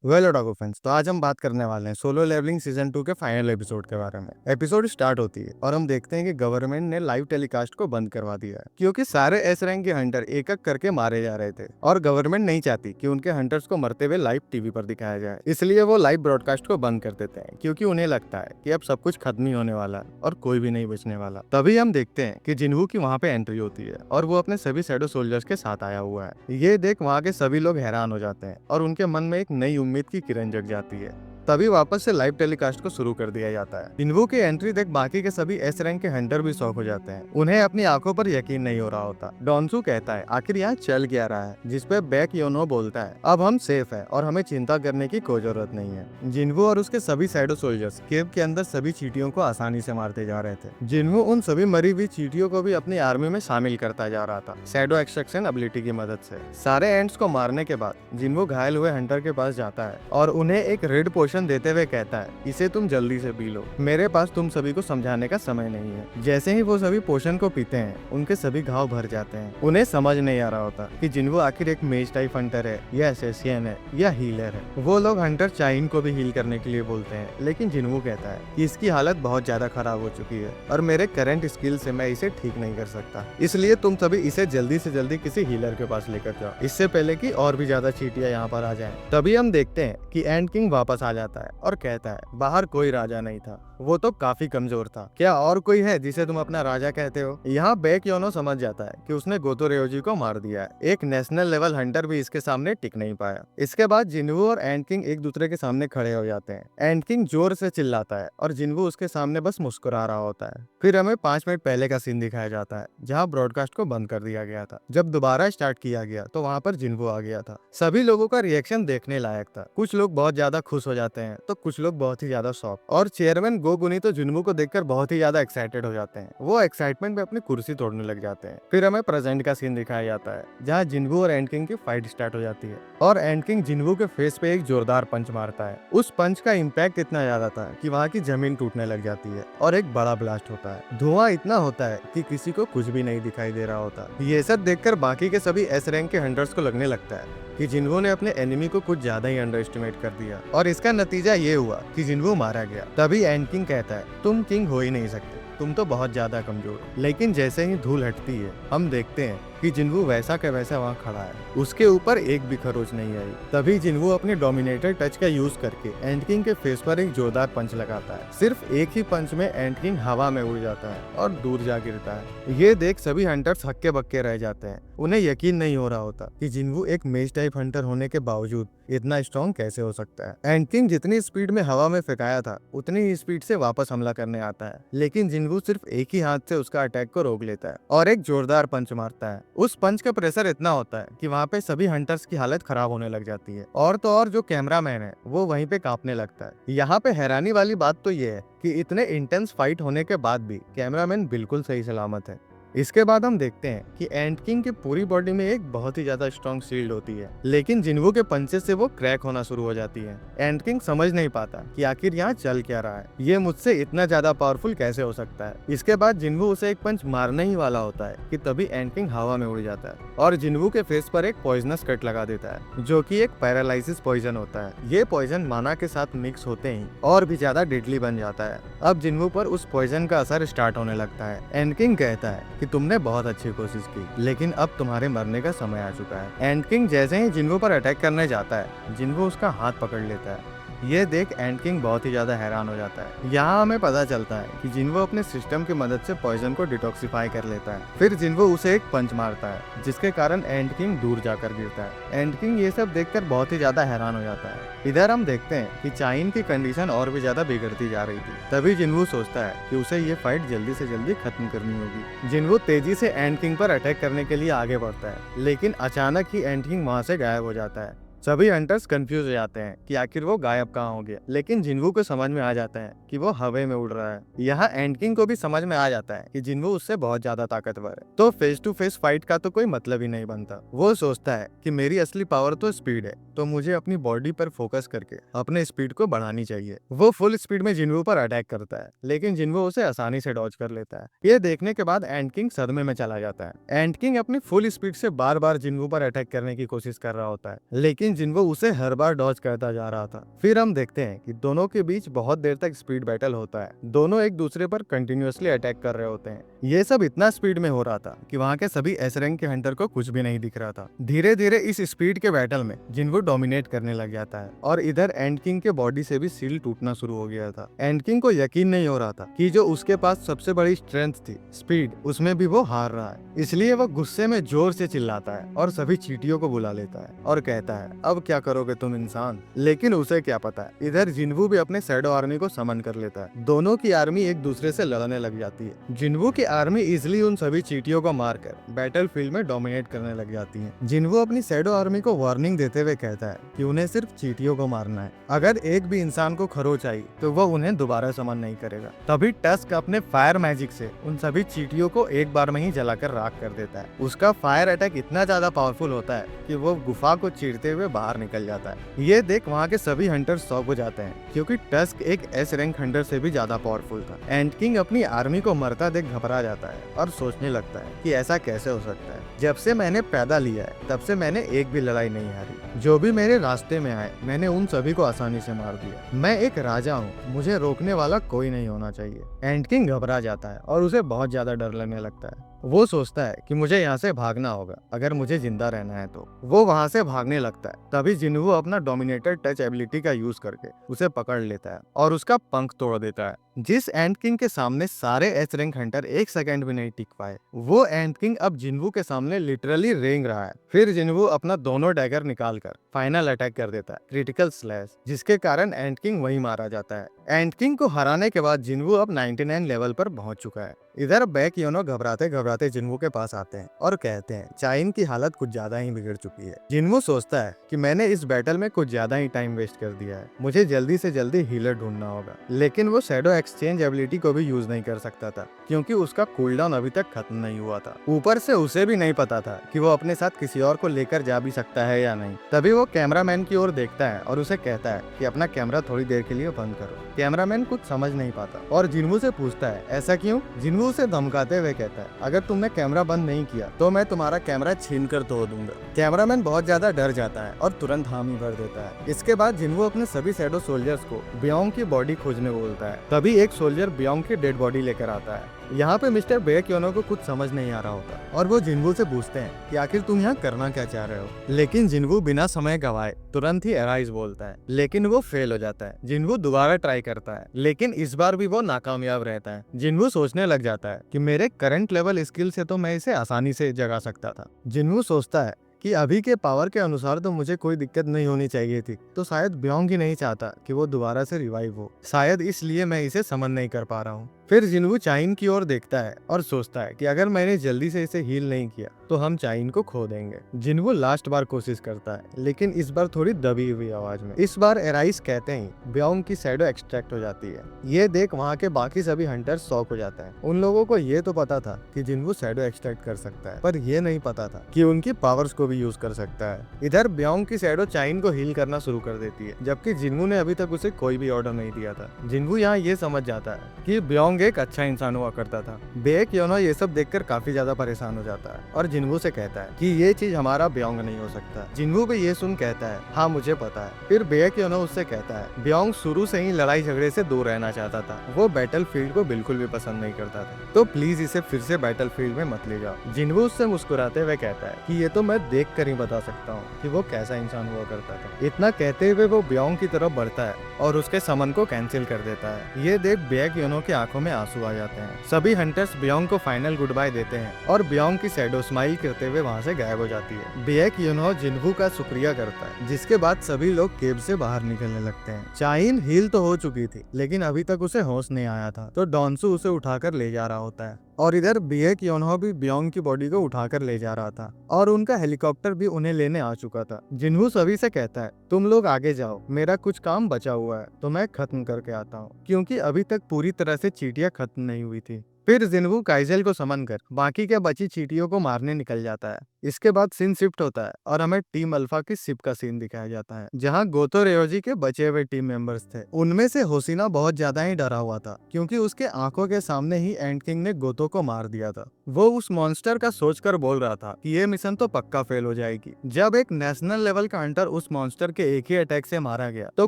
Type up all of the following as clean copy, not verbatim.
Well Otago friends, तो आज हम बात करने वाले हैं सोलो लेवलिंग सीजन 2 के फाइनल एपिसोड के बारे में। एपिसोड स्टार्ट होती है और हम देखते हैं कि गवर्नमेंट ने लाइव टेलीकास्ट को बंद करवा दिया है क्योंकि सारे एस रैंक के हंटर एक एक करके मारे जा रहे थे और गवर्नमेंट नहीं चाहती कि उनके हंटर्स को मरते हुए लाइव टीवी पर दिखाया जाए। इसलिए वो लाइव ब्रॉडकास्ट को बंद कर देते हैं क्योंकि उन्हें लगता है कि अब सब कुछ खत्म ही होने वाला है और कोई भी नहीं बचने वाला। तभी हम देखते हैं कि जिन्हू की वहाँ पे एंट्री होती है और वो अपने सभी शैडो सोल्जर्स के साथ आया हुआ है। ये देख वहाँ के सभी लोग हैरान हो जाते हैं और उनके मन में एक नई उम्मीद की किरण जग जाती है। तभी वापस से लाइव टेलीकास्ट को शुरू कर दिया जाता है। इन्वो की एंट्री देख बाकी के सभी एस रैंक के हंटर भी शॉक हो जाते हैं। उन्हें अपनी आंखों पर यकीन नहीं हो रहा होता। डॉन्सू कहता है आखिर यहाँ चल क्या रहा है, जिसपे बैक योनो बोलता है अब हम सेफ है और हमें चिंता करने की कोई जरूरत नहीं है। जिन्वो और उसके सभी शैडो सोल्जर्स केव के अंदर सभी चींटियों को आसानी से मारते जा रहे थे। जिन्वो उन सभी मरी हुई चींटियों को भी अपनी आर्मी में शामिल करता जा रहा था शैडो एक्सट्रैक्शन एबिलिटी की मदद से। सारे एंड्स को मारने के बाद जिन्वो घायल हुए हंटर के पास जाता है और उन्हें एक रेड पोशन देते हुए कहता है इसे तुम जल्दी से पी लो, मेरे पास तुम सभी को समझाने का समय नहीं है। जैसे ही वो सभी पोशन को पीते हैं उनके सभी घाव भर जाते हैं। उन्हें समझ नहीं आ रहा होता कि जिन्वो आखिर एक मेज टाइप हंटर है या एसेसियन है या हीलर है। वो लोग हंटर चाइन को भी हील करने के लिए बोलते हैं, लेकिन जिन्वो कहता है कि इसकी हालत बहुत ज्यादा खराब हो चुकी है और मेरे करंट स्किल से मैं इसे ठीक नहीं कर सकता, इसलिए तुम सभी इसे जल्दी से जल्दी किसी हीलर के पास लेकर जाओ, इससे पहले कि और भी ज्यादा चींटियां यहाँ पर आ जाएं। तभी हम देखते हैं कि एंड किंग वापस आ जाता है और कहता है बाहर कोई राजा नहीं था, वो तो काफी कमजोर था, क्या और कोई है जिसे तुम अपना राजा कहते हो। यहाँ बैक योनो समझ जाता है कि उसने गोतो रेओजी को मार दिया है। एक नेशनल लेवल हंटर भी इसके सामने टिक नहीं पाया। इसके बाद जिन्वू और एंड किंग एक दूसरे के सामने खड़े हो जाते हैं। एंड किंग जोर से चिल्लाता है और जिन्वू उसके सामने बस मुस्कुरा रहा होता है। फिर हमें 5 मिनट पहले का सीन दिखाया जाता है जहाँ ब्रॉडकास्ट को बंद कर दिया गया था। जब दोबारा स्टार्ट किया गया तो वहाँ पर जिन्वू आ गया था। सभी लोगों का रिएक्शन देखने लायक था। कुछ लोग बहुत ज्यादा खुश हो जाते हैं तो कुछ लोग बहुत ही ज्यादा शॉक, और चेयरमैन गोगुनी तो जिन्वू को देखकर बहुत ही ज्यादा एक्साइटेड हो जाते हैं। वो एक्साइटमेंट में अपनी कुर्सी तोड़ने लग जाते हैं। फिर हमें प्रेजेंट का सीन दिखाया जाता है जहाँ जिन्वू और एंड किंग की फाइट स्टार्ट हो जाती है और एंड किंग जिन्वू के फेस पे एक जोरदार पंच मारता है। उस पंच का इम्पैक्ट इतना ज्यादा था कि वहाँ की जमीन टूटने लग जाती है और एक बड़ा ब्लास्ट होता है। धुआं इतना होता है कि किसी को कुछ भी नहीं दिखाई दे रहा होता। ये सब देखकर बाकी के सभी एस रैंक के हंटर्स को लगने लगता है कि जिन्वू ने अपने एनिमी को कुछ ज्यादा ही अंडर एस्टिमेट कर दिया और इसका नतीजा ये हुआ कि जिन्वू मारा गया। तभी एंड किंग कहता है तुम किंग हो ही नहीं सकते, तुम तो बहुत ज्यादा कमजोर हो। लेकिन जैसे ही धूल हटती है हम देखते हैं कि जिन्वू वैसा का वैसा वहाँ खड़ा है, उसके ऊपर एक भी खरोच नहीं आई। तभी जिन्वू अपने डोमिनेटर टच का यूज करके एंड किंग के फेस पर एक जोरदार पंच लगाता है। सिर्फ एक ही पंच में एंड किंग हवा में उड़ जाता है और दूर जा गिरता है। ये देख सभी हंटर्स हक्के बक्के रह जाते हैं। उन्हें यकीन नहीं हो रहा होता कि जिन्वू एक मेज टाइप हंटर होने के बावजूद इतना स्ट्रॉन्ग कैसे हो सकता है। एंड किंग जितनी स्पीड में हवा में फेंकाया था उतनी ही स्पीड से वापस हमला करने आता है, लेकिन जिन्वू सिर्फ एक ही हाथ से उसका अटैक को रोक लेता है और एक जोरदार पंच मारता है। उस पंच का प्रेशर इतना होता है कि वहाँ पे सभी हंटर्स की हालत खराब होने लग जाती है और तो और जो कैमरामैन है वो वहीं पे कांपने लगता है। यहाँ पे हैरानी वाली बात तो ये है कि इतने इंटेंस फाइट होने के बाद भी कैमरामैन बिल्कुल सही सलामत है। इसके बाद हम देखते हैं कि एंड किंग की पूरी बॉडी में एक बहुत ही ज्यादा स्ट्रॉन्ग शील्ड होती है, लेकिन जिन्वू के पंचेस से वो क्रैक होना शुरू हो जाती है। एंड किंग समझ नहीं पाता कि आखिर यहाँ चल क्या रहा है, ये मुझसे इतना ज्यादा पावरफुल कैसे हो सकता है। इसके बाद जिन्वू उसे एक पंच मारने ही वाला होता है कि तभी एंड किंग हवा में उड़ जाता है और जिन्वू के फेस पर एक पॉइजनस कट लगा देता है जो कि एक पैरालाइसिस पॉइजन होता है। ये पॉइजन माना के साथ मिक्स होते ही और भी ज्यादा डेडली बन जाता है। अब जिन्वू पर उस पॉइजन का असर स्टार्ट होने लगता है। एंड किंग कहता है कि तुमने बहुत अच्छी कोशिश की, लेकिन अब तुम्हारे मरने का समय आ चुका है। एंड किंग जैसे ही जिन्वू पर अटैक करने जाता है जिन्वू उसका हाथ पकड़ लेता है। ये देख एंड किंग बहुत ही ज्यादा हैरान हो जाता है। यहाँ हमें पता चलता है कि जिन्वू अपने सिस्टम की मदद से पॉइजन को डिटॉक्सिफाई कर लेता है। फिर जिन्वू उसे एक पंच मारता है जिसके कारण एंड किंग दूर जाकर गिरता है। एंड किंग ये सब देखकर बहुत ही ज्यादा हैरान हो जाता है। इधर हम देखते हैं कि चाइन की कंडीशन और भी ज्यादा बिगड़ती जा रही थी। तभी जिन्वू सोचता है कि उसे ये फाइट जल्दी से जल्दी खत्म करनी होगी। जिन्वू तेजी से एंड किंग पर अटैक करने के लिए आगे बढ़ता है, लेकिन अचानक ही एंड किंग वहां से गायब हो जाता है। सभी हंटर्स कंफ्यूज हो जाते हैं कि आखिर वो गायब कहाँ हो गया, लेकिन जिन्वू को समझ में आ जाता है कि वो हवा में उड़ रहा है। यहाँ एंड किंग को भी समझ में आ जाता है कि जिन्वू उससे बहुत ज्यादा ताकतवर है, तो फेस टू फेस फाइट का तो कोई मतलब ही नहीं बनता। वो सोचता है कि मेरी असली पावर तो स्पीड है, तो मुझे अपनी बॉडी पर फोकस करके अपने स्पीड को बढ़ानी चाहिए। वो फुल स्पीड में जिन्वू पर अटैक करता है, लेकिन जिन्वू उसे आसानी से डॉज कर लेता है। ये देखने के बाद एंड किंग सदमे में चला जाता है। एंड किंग अपनी फुल स्पीड से बार बार जिन्वू पर अटैक करने की कोशिश कर रहा होता है, लेकिन लेकिन जिन्वो उसे हर बार डॉज करता जा रहा था। फिर हम देखते हैं कि दोनों के बीच बहुत देर तक स्पीड बैटल होता है। दोनों एक दूसरे पर कंटिन्यूअसली अटैक कर रहे होते हैं। ये सब इतना स्पीड में हो रहा था कि वहाँ के सभी एस रैंक के हंटर को कुछ भी नहीं दिख रहा था। धीरे धीरे इस स्पीड के बैटल में जिन्वो डोमिनेट करने लग जाता है और इधर एंड किंग के बॉडी से भी सील टूटना शुरू हो गया था। एंड किंग को यकीन नहीं हो रहा था कि जो उसके पास सबसे बड़ी स्ट्रेंथ थी, स्पीड, उसमें भी वो हार रहा है। इसलिए वो गुस्से में जोर से चिल्लाता है और सभी चींटियों को बुला लेता है और कहता है, अब क्या करोगे तुम इंसान। लेकिन उसे क्या पता है, इधर जिन्वो भी अपने शैडो आर्मी को समन कर लेता है। दोनों की आर्मी एक दूसरे से लड़ने लग जाती है। जिन्वो की आर्मी इजिली उन सभी चींटियों को मारकर बैटल फील्ड में डोमिनेट करने लग जाती है। जिन्वो अपनी शैडो आर्मी को वार्निंग देते हुए कहता है कि उन्हें सिर्फ चींटियों को मारना है। अगर एक भी इंसान को खरोच आई तो वो उन्हें दोबारा समन नहीं करेगा। तभी टस्क अपने फायर मैजिक से उन सभी चींटियों को एक बार में ही जलाकर राख कर देता है। उसका फायर अटैक इतना ज्यादा पावरफुल होता है कि वो गुफा को चीरते हुए बाहर निकल जाता है। ये देख वहाँ के सभी हंटर्स शॉक हो जाते हैं क्योंकि टस्क एक एस रैंक हंटर से भी ज्यादा पावरफुल था। एंड किंग अपनी आर्मी को मरता देख घबरा जाता है और सोचने लगता है कि ऐसा कैसे हो सकता है। जब से मैंने पैदा लिया है तब से मैंने एक भी लड़ाई नहीं हारी। जो भी मेरे रास्ते में आए मैंने उन सभी को आसानी से मार दिया। मैं एक राजा हूँ, मुझे रोकने वाला कोई नहीं होना चाहिए। एंड किंग घबरा जाता है और उसे बहुत ज्यादा डर लगने लगता है। वो सोचता है कि मुझे यहाँ से भागना होगा अगर मुझे जिंदा रहना है तो। वो वहाँ से भागने लगता है। तभी जिन्वो अपना डोमिनेटर टच एबिलिटी का यूज करके उसे पकड़ लेता है और उसका पंख तोड़ देता है। जिस एंड किंग के सामने सारे एस रैंक हंटर एक सेकंड भी नहीं टिक पाए, वो एंड किंग अब जिन्वो के सामने लिटरली रेंग रहा है। फिर जिन्वो अपना दोनों डैगर निकालकर फाइनल अटैक कर देता है, क्रिटिकल स्लैश, जिसके कारण एंड किंग वहीं मारा जाता है। एंड किंग को हराने के बाद जिन्वो अब 99 लेवल पर पहुंच चुका है। इधर बैक योनो घबराते घबराते जिन्वो के पास आते हैं और कहते हैं चाइन की हालत कुछ ज्यादा ही बिगड़ चुकी है। जिन्वो सोचता है कि मैंने इस बैटल में कुछ ज्यादा ही टाइम वेस्ट कर दिया है, मुझे जल्दी से जल्दी हीलर ढूंढना होगा। लेकिन वो शैडो एक्सचेंज एबिलिटी को भी यूज नहीं कर सकता था क्योंकि उसका कूलडाउन अभी तक खत्म नहीं हुआ था। ऊपर से उसे भी नहीं पता था कि वो अपने साथ किसी और को लेकर जा भी सकता है या नहीं। तभी वो कैमरामैन की ओर देखता है और उसे कहता है कि अपना कैमरा थोड़ी देर के लिए बंद करो। कैमरामैन कुछ समझ नहीं पाता और जिन्वो से पूछता है ऐसा क्यों। जिन्वो उसे धमकाते हुए कहता है अगर तुमने कैमरा बंद नहीं किया तो मैं तुम्हारा कैमरा छीन कर तोड़ दूंगा। कैमरामैन बहुत ज्यादा डर जाता है और तुरंत हामी भर देता है। इसके बाद जिन्वो अपने सभी शैडो सोल्जर्स को बियोंग की बॉडी खोजने बोलता है। तभी एक सोल्जर बियोंग की डेड बॉडी लेकर आता है। यहाँ पे मिस्टर बेक्योनो को कुछ समझ नहीं आ रहा होता और वो जिन्वो से पूछते हैं कि आखिर तुम यहाँ करना क्या चाह रहे हो। लेकिन जिन्वो बिना समय गवाए तुरंत ही अराइज बोलता है, लेकिन वो फेल हो जाता है। जिन्वो दोबारा ट्राई करता है लेकिन इस बार भी वो नाकामयाब रहता है। जिन्वो सोचने लग जाता है कि मेरे करंट लेवल स्किल से तो मैं इसे आसानी से जगा सकता था। जिन्वो सोचता है कि अभी के पावर के अनुसार तो मुझे कोई दिक्कत नहीं होनी चाहिए थी, तो शायद बियोंग ही नहीं चाहता कि वो दोबारा से रिवाइव हो, शायद इसलिए मैं इसे समन नहीं कर पा रहा हूँ। फिर जिन्वो चाइन की ओर देखता है और सोचता है कि अगर मैंने जल्दी से इसे हील नहीं किया तो हम चाइन को खो देंगे। जिन्वो लास्ट बार कोशिश करता है लेकिन इस बार थोड़ी दबी हुई आवाज में। इस बार एराइस कहते ही बियोंग की शैडो एक्सट्रैक्ट हो जाती है। ये देख वहाँ के बाकी सभी हंटर्स शॉक हो जाते हैं। उन लोगों को ये तो पता था कि जिन्वो शैडो एक्सट्रैक्ट कर सकता है, पर ये नहीं पता था कि उनकी पावर्स को भी यूज कर सकता है। इधर बियोंग की शैडो चाइन को हील करना शुरू कर देती है, जबकि जिन्वो ने अभी तक उसे कोई भी ऑर्डर नहीं दिया था। जिन्वो यहाँ ये समझ जाता है कि बियोंग एक अच्छा इंसान हुआ करता था। बेक्योनो ये सब देखकर काफी ज्यादा परेशान हो जाता है और जिन्वो से कहता है कि ये चीज हमारा बियोंग नहीं हो सकता। जिन्वो भी ये सुन कहता है हाँ मुझे पता है। फिर बेक्योनो उससे कहता है बियोंग शुरू से ही लड़ाई झगड़े से दूर रहना चाहता था, वो बैटल फील्ड को बिल्कुल भी पसंद नहीं करता था, तो प्लीज इसे फिर से बैटल फील्ड में मत ले जाओ। जिन्वो उससे मुस्कुराते हुए कहता है कि ये तो मैं देख कर ही बता सकता हूँ कि वो कैसा इंसान हुआ करता था। इतना कहते हुए वो बियोंग की तरफ बढ़ता है और उसके समन को कैंसिल कर देता है। ये देख बेक्योनो की आंखों में आंसू आ जाते हैं। सभी हंटर्स बियोंग को फाइनल गुड बाय देते हैं और बियोंग की शैडो स्माइल करते हुए वहाँ से गायब हो जाती है। बेक्योनो जिन्वो का शुक्रिया करता है, जिसके बाद सभी लोग केव से बाहर निकलने लगते हैं। चाइन हील तो हो चुकी थी लेकिन अभी तक उसे होश नहीं आया था, तो डॉन्सू उसे उठाकर ले जा रहा होता है और इधर बेक्योनो भी बियोंग की बॉडी को उठाकर ले जा रहा था और उनका हेलीकॉप्टर भी उन्हें लेने आ चुका था। जिन्वो सभी से कहता है तुम लोग आगे जाओ, मेरा कुछ काम बचा हुआ है तो मैं खत्म करके आता हूँ, क्योंकि अभी तक पूरी तरह से चींटियां खत्म नहीं हुई थी। फिर जिन्वो काइजेल को समन कर बाकी के बची चींटियों को मारने निकल जाता है इसके बाद सीन शिफ्ट होता है और हमें टीम अल्फा की शिप का सीन दिखाया जाता है, जहाँ गोतो रेयोजी के बचे हुए टीम मेंबर्स थे। उनमें से होसिना बहुत ज्यादा ही डरा हुआ था, क्योंकि उसके आंखों के सामने ही एंड किंग ने गोतो को मार दिया था। वो उस मॉन्स्टर का सोचकर बोल रहा था कि ये मिशन तो पक्का फेल हो जाएगी। जब एक नेशनल लेवल का हंटर उस मॉन्स्टर के एक ही अटैक से मारा गया, तो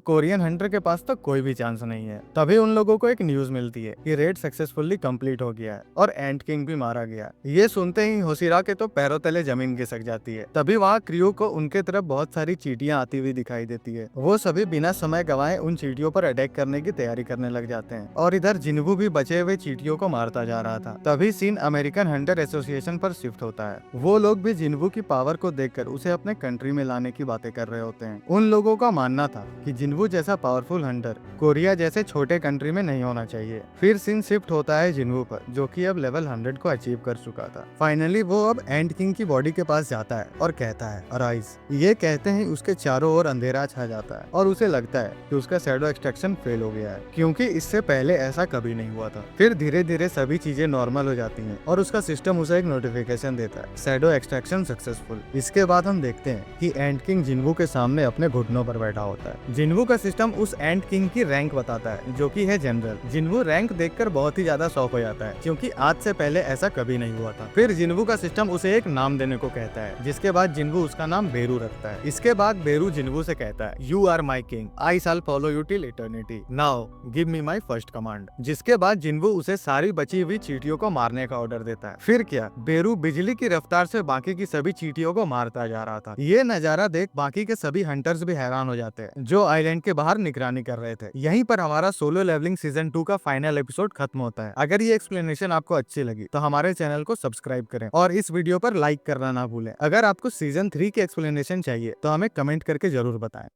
कोरियन हंटर के पास तो कोई भी चांस नहीं है। तभी उन लोगों को एक न्यूज मिलती है कि रेड सक्सेसफुली कंप्लीट हो गया है और एंड किंग भी मारा गया। ये सुनते ही होशिरा के तो पैरों तले जमीन खिसक जाती है। तभी वहाँ क्रियो को उनके तरफ बहुत सारी चींटियां आती हुई दिखाई देती है। वो सभी बिना समय गवाए उन चींटियों पर अटैक करने की तैयारी करने लग जाते हैं, और इधर जिन्वू भी बचे हुए चींटियों को मारता जा रहा था। तभी सीन अमेरिकन हंटर एसोसिएशन पर शिफ्ट होता है। वो लोग भी जिन्वू की पावर को देखकर उसे अपने कंट्री में लाने की बातें कर रहे होते हैं। उन लोगों का मानना था कि जिन्वू जैसा पावरफुल हंटर कोरिया जैसे छोटे कंट्री में नहीं होना चाहिए। फिर सीन शिफ्ट होता है जिन्वू पर, जो कि अब लेवल 100 को अचीव कर चुका था। फाइनली वो अब एंड किंग की बॉडी के पास जाता है और कहता है अराइज। ये कहते ही उसके चारों ओर अंधेरा छा जाता है और उसे लगता है कि उसका शैडो एक्सट्रैक्शन फेल हो गया है, क्योंकि इससे पहले ऐसा कभी नहीं हुआ था। फिर धीरे धीरे सभी चीजें नॉर्मल हो जाती हैं और उसका सिस्टम उसे एक नोटिफिकेशन देता है, शैडो एक्सट्रैक्शन सक्सेसफुल। इसके बाद हम देखते हैं कि एंड किंग जिन्वू के सामने अपने घुटनों पर बैठा होता है। जिन्वू का सिस्टम उस एंड किंग की रैंक बताता है, जो कि है जनरल। जिन्वू रैंक देखकर बहुत ही ज्यादा शॉक हो जाता है, क्योंकि आज से पहले ऐसा कभी नहीं हुआ था। फिर जिन्वू का सिस्टम उसे एक नाम देने को कहता है, जिसके बाद जिन्वू उसका नाम बेरू रखता है। इसके बाद बेरू जिन्वू से कहता है you are my king, I shall follow you till eternity, now give me my first command. जिसके बाद जिन्वू उसे सारी बची हुई चींटियों को मारने का ऑर्डर देता है। फिर क्या, बेरू बिजली की रफ्तार से बाकी की सभी चींटियों को मारता जा रहा था। ये नजारा देख बाकी के सभी हंटर्स भी हैरान हो जाते हैं, जो आइलैंड के बाहर निगरानी कर रहे थे। यहीं पर हमारा सोलो लेवलिंग सीजन 2 का फाइनल एपिसोड खत्म होता है। अगर ये एक्सप्लेनेशन आपको अच्छी लगी तो हमारे चैनल को सब्सक्राइब करें और इस वीडियो पर लाइक करना ना भूलें। अगर आपको सीजन 3 की एक्सप्लेनेशन चाहिए तो हमें कमेंट करके जरूर बताएं।